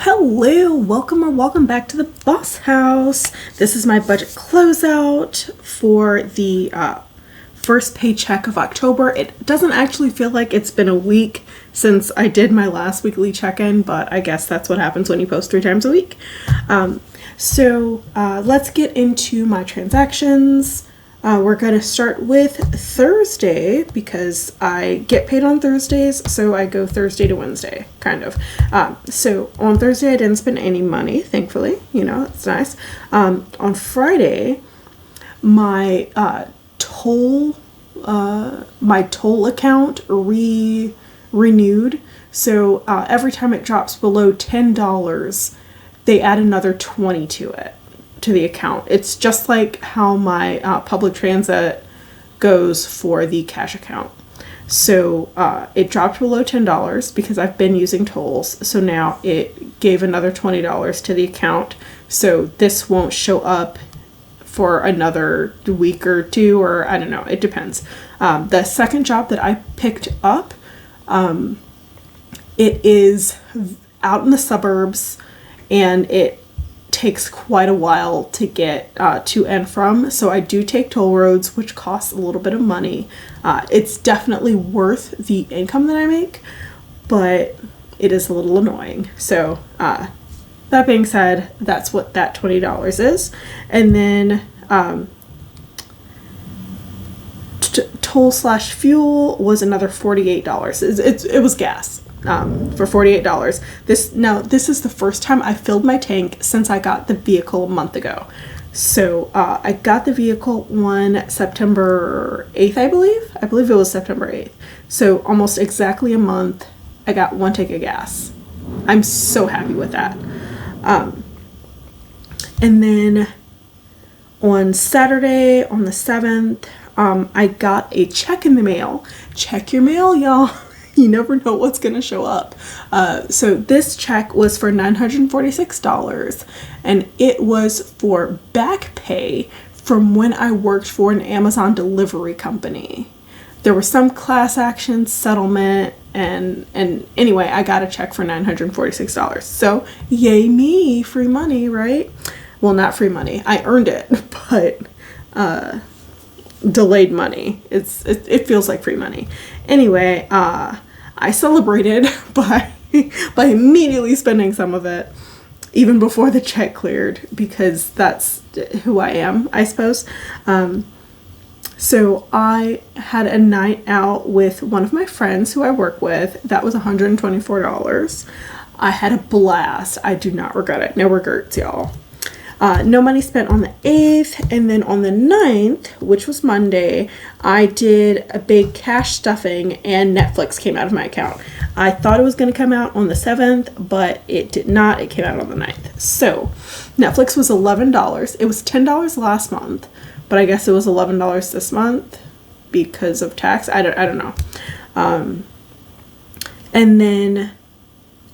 Hello, welcome back to the Boss House. This is my budget closeout for the first paycheck of October. It doesn't actually feel like it's been a week since I did my last weekly check-in, but I guess that's what happens when you post 3 times a week. So let's get into my transactions. We're going to start with Thursday because I get paid on Thursdays, so I go Thursday to Wednesday, kind of. So on Thursday, I didn't spend any money, thankfully. You know, that's nice. On Friday, my toll account renewed. So every time it drops below $10, they add another 20 to it. To the account. It's just like how my public transit goes for the cash account. So it dropped below $10 because I've been using tolls. So now it gave another $20 to the account. So this won't show up for another week or two, or I don't know. It depends. The second job that I picked up, it is out in the suburbs, and it takes quite a while to get to and from, so I do take toll roads, which costs a little bit of money. It's definitely worth the income that I make, but it is a little annoying. So that being said, that's what that $20 is. And then toll/fuel was another $48. It was gas. For $48. This is the first time I filled my tank since I got the vehicle a month ago. So I got the vehicle on September 8th, I believe. I believe it was September 8th. So almost exactly a month, I got 1 tank of gas. I'm so happy with that. And then on Saturday, on the 7th, I got a check in the mail. Check your mail, y'all. You never know what's going to show up. So this check was for $946, and it was for back pay from when I worked for an Amazon delivery company. There was some class action settlement, and anyway, I got a check for $946. So yay me, free money, right? Well, not free money. I earned it, but delayed money. It feels like free money. Anyway, I celebrated by immediately spending some of it, even before the check cleared, because that's who I am, I suppose. So I had a night out with one of my friends who I work with. That was $124. I had a blast. I do not regret it. No regrets, y'all. No money spent on the 8th, and then on the 9th, which was Monday, I did a big cash stuffing, and Netflix came out of my account. I thought it was going to come out on the 7th, but it did not. It came out on the 9th. So Netflix was $11. It was $10 last month, but I guess it was $11 this month because of tax. I don't know. And then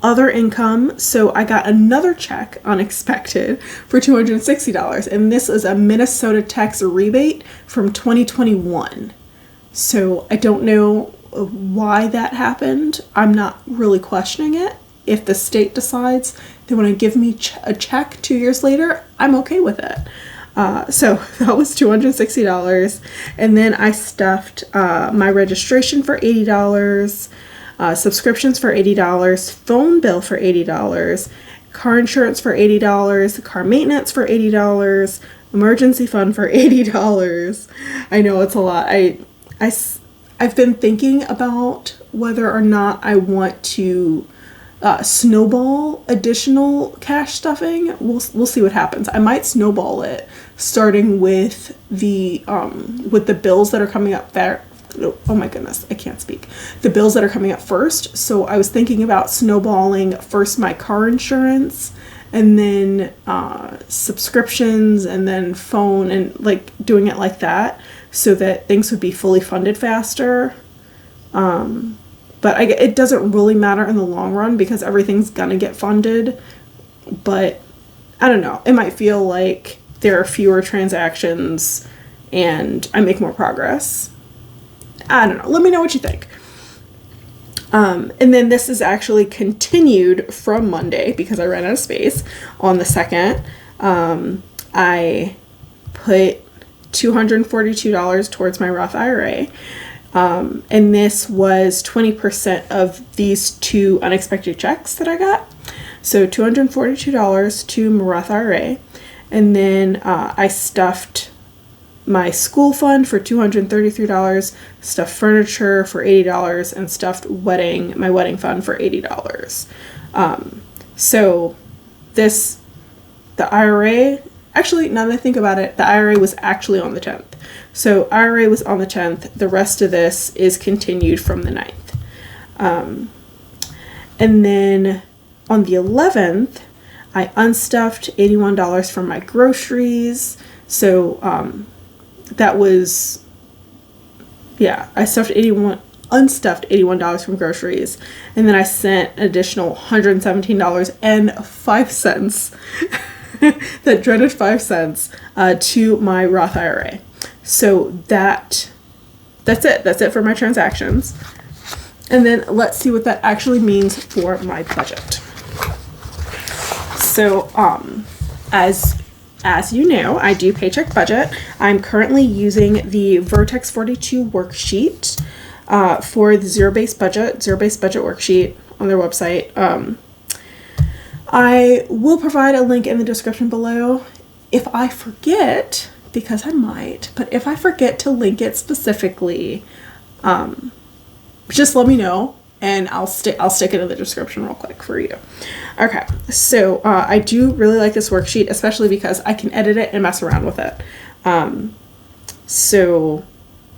other income, so I got another check, unexpected, for $260, and this is a Minnesota tax rebate from 2021. So I don't know why that happened. I'm not really questioning it. If the state decides they want to give me a check 2 years later, I'm okay with it. So that was $260, and then I stuffed my registration for $80, subscriptions for $80, phone bill for $80, car insurance for $80, car maintenance for $80, emergency fund for $80. I know it's a lot. I've been thinking about whether or not I want to snowball additional cash stuffing. We'll see what happens. I might snowball it, starting with the bills that are coming up there. Oh my goodness, I can't speak. The bills that are coming up first. So I was thinking about snowballing first my car insurance, and then subscriptions, and then phone, and like doing it like that so that things would be fully funded faster. But it doesn't really matter in the long run because everything's gonna get funded. But I don't know. It might feel like there are fewer transactions and I make more progress. I don't know. Let me know what you think. And then this is actually continued from Monday because I ran out of space. On the 2nd, I put $242 towards my Roth IRA. And this was 20% of these 2 unexpected checks that I got. So $242 to my Roth IRA. And then I stuffed my school fund for $233, stuffed furniture for $80, and stuffed my wedding fund for $80. So the IRA, actually, now that I think about it, the IRA was actually on the 10th. So IRA was on the 10th. The rest of this is continued from the 9th. And then on the 11th, I unstuffed $81 from my groceries. So that was, I unstuffed $81 from groceries. And then I sent an additional $117.05, that dreaded 5 cents, to my Roth IRA. So that's it. That's it for my transactions. And then let's see what that actually means for my budget. So, as you know, I do Paycheck budget. I'm currently using the Vertex 42 worksheet for the zero-based budget worksheet on their website. I will provide a link in the description below if I forget, because I might, but if I forget to link it specifically, just let me know and I'll stick it in the description real quick for you. Okay, so I do really like this worksheet, especially because I can edit it and mess around with it. So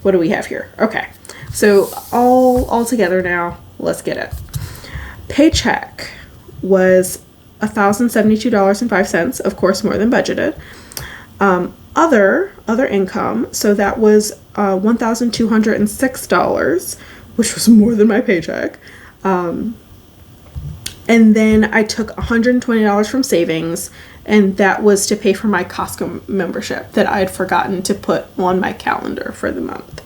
what do we have here? Okay, so all together now, let's get it. Paycheck was $1,072.05, of course, more than budgeted. Other income, so that was $1,206, which was more than my paycheck. And then I took $120 from savings, and that was to pay for my Costco membership that I had forgotten to put on my calendar for the month.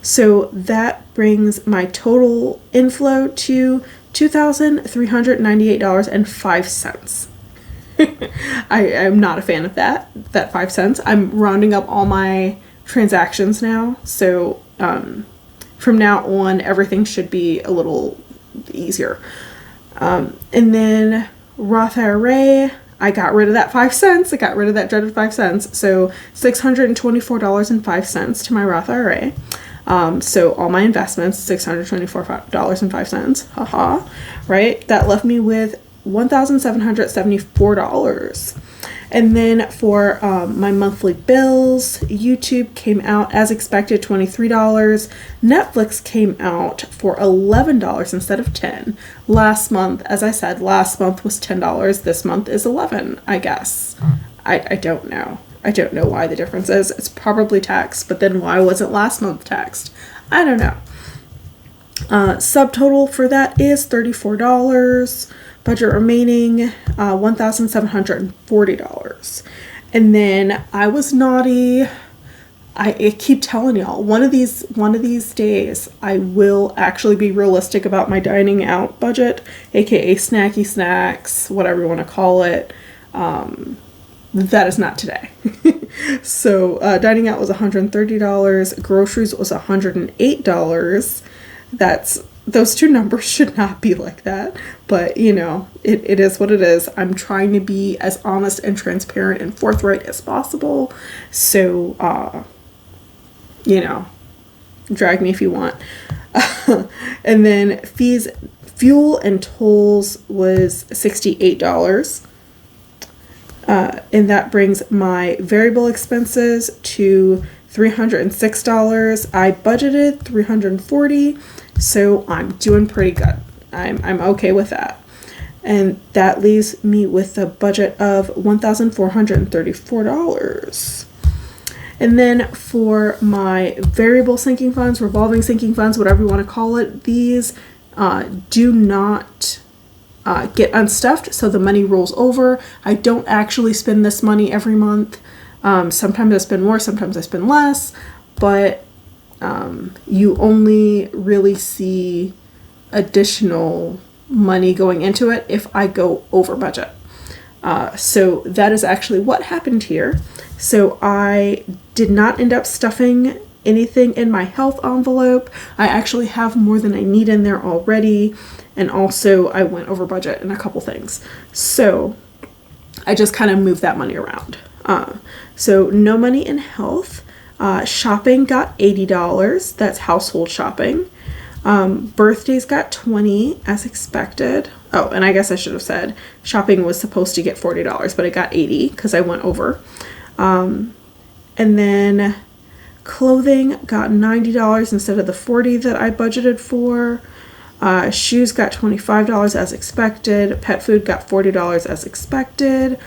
So that brings my total inflow to $2,398.05. I am not a fan of that 5 cents. I'm rounding up all my transactions now. So from now on, everything should be a little easier. And then Roth IRA, I got rid of that 5 cents. I got rid of that dreaded 5 cents. So $624.05 to my Roth IRA. So all my investments, $624.05. Haha. Right? That left me with $1,774. And then for my monthly bills, YouTube came out as expected, $23. Netflix came out for $11 instead of $10. Last month, as I said, last month was $10. This month is $11, I guess. I don't know. I don't know why the difference is. It's probably taxed, but then why wasn't last month taxed? I don't know. Subtotal for that is $34. Budget remaining, $1,740. And then I was naughty. I keep telling y'all, one of these days I will actually be realistic about my dining out budget, aka snacky snacks, whatever you want to call it. That is not today. So dining out was $130. Groceries was $108. Those two numbers should not be like that, but you know, it is what it is. I'm trying to be as honest and transparent and forthright as possible. So, you know, drag me if you want. And then fees, fuel and tolls was $68. And that brings my variable expenses to $306. I budgeted $340, so I'm doing pretty good. I'm okay with that. And that leaves me with a budget of $1,434. And then for my variable sinking funds, revolving sinking funds, whatever you want to call it, these do not get unstuffed, so the money rolls over. I don't actually spend this money every month. Sometimes I spend more, sometimes I spend less, but you only really see additional money going into it if I go over budget. So that is actually what happened here. So I did not end up stuffing anything in my health envelope. I actually have more than I need in there already. And also I went over budget in a couple things. So I just kind of moved that money around. So no money in health. Shopping got $80. That's household shopping. Birthdays got $20 as expected. Oh, and I guess I should have said shopping was supposed to get $40, but it got $80 because I went over. And then clothing got $90 instead of the $40 that I budgeted for. Shoes got $25 as expected. Pet food got $40 as expected.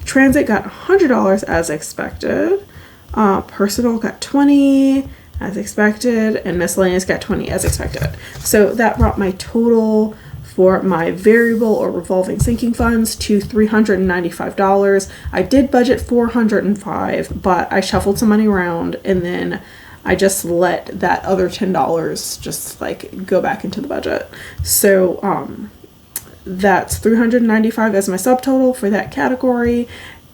Transit got $100 as expected. Personal got $20 as expected, and miscellaneous got $20 as expected. So that brought my total for my variable or revolving sinking funds to $395. I did budget $405, but I shuffled some money around, and then I just let that other $10 just like go back into the budget. So that's $395 as my subtotal for that category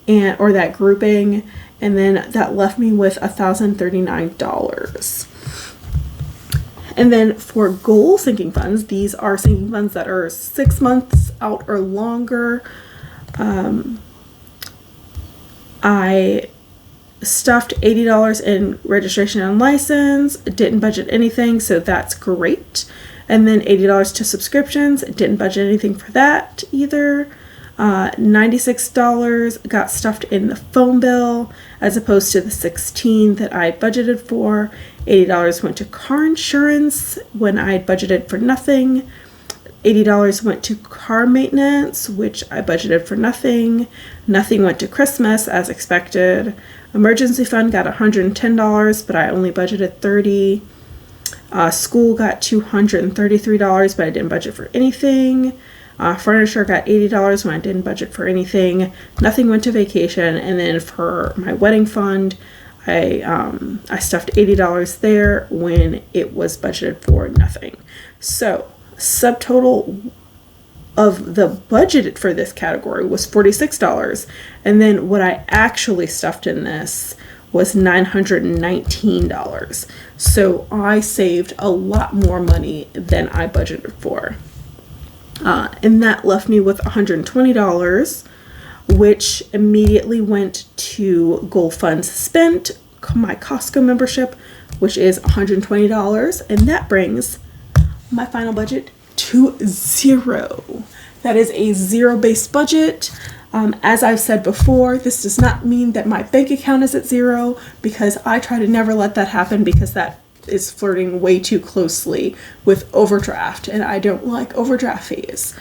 and or that grouping, and then that left me with $1,039. And then for goal sinking funds, these are sinking funds that are 6 months out or longer. I stuffed $80 in registration and license, didn't budget anything, so that's great. And then $80 to subscriptions, didn't budget anything for that either. $96 got stuffed in the phone bill as opposed to the $16 that I budgeted for. $80 went to car insurance when I had budgeted for nothing. $80 went to car maintenance, which I budgeted for nothing. Nothing went to Christmas as expected. Emergency fund got $110, but I only budgeted $30. School got $233, but I didn't budget for anything. Furniture got $80 when I didn't budget for anything. Nothing went to vacation. And then for my wedding fund, I stuffed $80 there when it was budgeted for nothing. So subtotal of the budget for this category was $46. And then what I actually stuffed in this was $919. So I saved a lot more money than I budgeted for. And that left me with $120, which immediately went to goal funds spent, my Costco membership, which is $120. And that brings my final budget to $0. That is a zero-based budget. As I've said before, this does not mean that my bank account is at $0, because I try to never let that happen, because that is flirting way too closely with overdraft, and I don't like overdraft fees.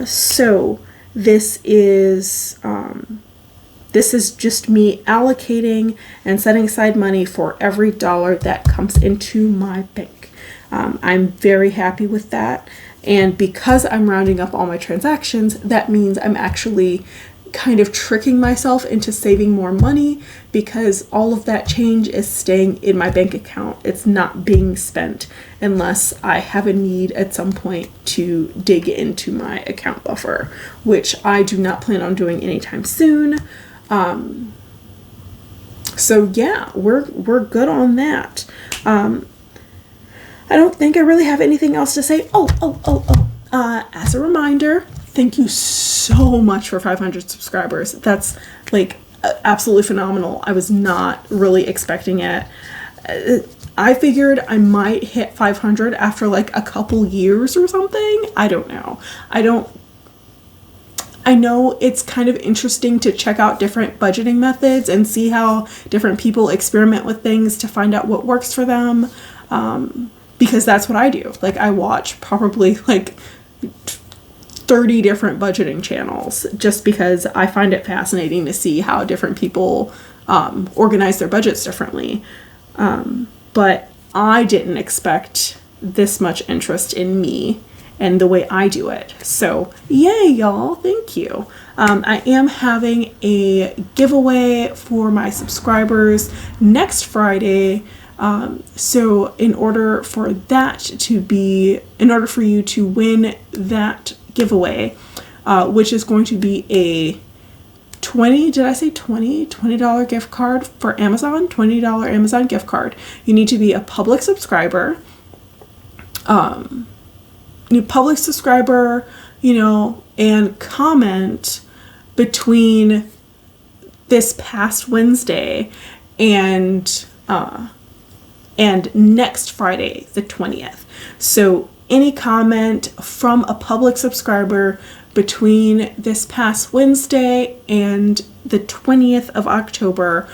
So this is just me allocating and setting aside money for every dollar that comes into my bank. I'm very happy with that. And because I'm rounding up all my transactions, that means I'm actually kind of tricking myself into saving more money, because all of that change is staying in my bank account. It's not being spent unless I have a need at some point to dig into my account buffer, which I do not plan on doing anytime soon. So yeah, we're good on that. I don't think I really have anything else to say. As a reminder, thank you so much for 500 subscribers. That's like absolutely phenomenal. I was not really expecting it. I figured I might hit 500 after like a couple years or something. I don't know. I know it's kind of interesting to check out different budgeting methods and see how different people experiment with things to find out what works for them. Because that's what I do. Like, I watch probably like 30 different budgeting channels just because I find it fascinating to see how different people organize their budgets differently. But I didn't expect this much interest in me and the way I do it. So yay, y'all. Thank you. I am having a giveaway for my subscribers next Friday. So in order for you to win that giveaway, which is going to be a $20 gift card for Amazon, $20 Amazon gift card. You need to be a public subscriber. And comment between this past Wednesday and next Friday, the 20th. So any comment from a public subscriber between this past Wednesday and the 20th of October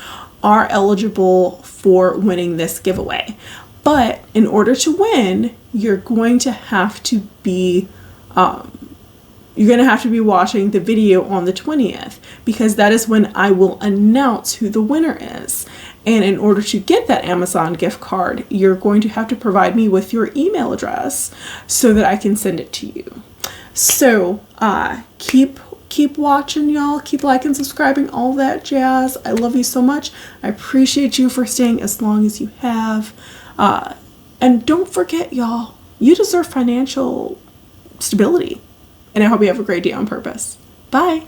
are eligible for winning this giveaway. But in order to win, you're going to have to be watching the video on the 20th, because that is when I will announce who the winner is. And in order to get that Amazon gift card, you're going to have to provide me with your email address so that I can send it to you. So keep watching, y'all. Keep liking, subscribing, all that jazz. I love you so much. I appreciate you for staying as long as you have. And don't forget, y'all, you deserve financial stability. And I hope you have a great day on purpose. Bye.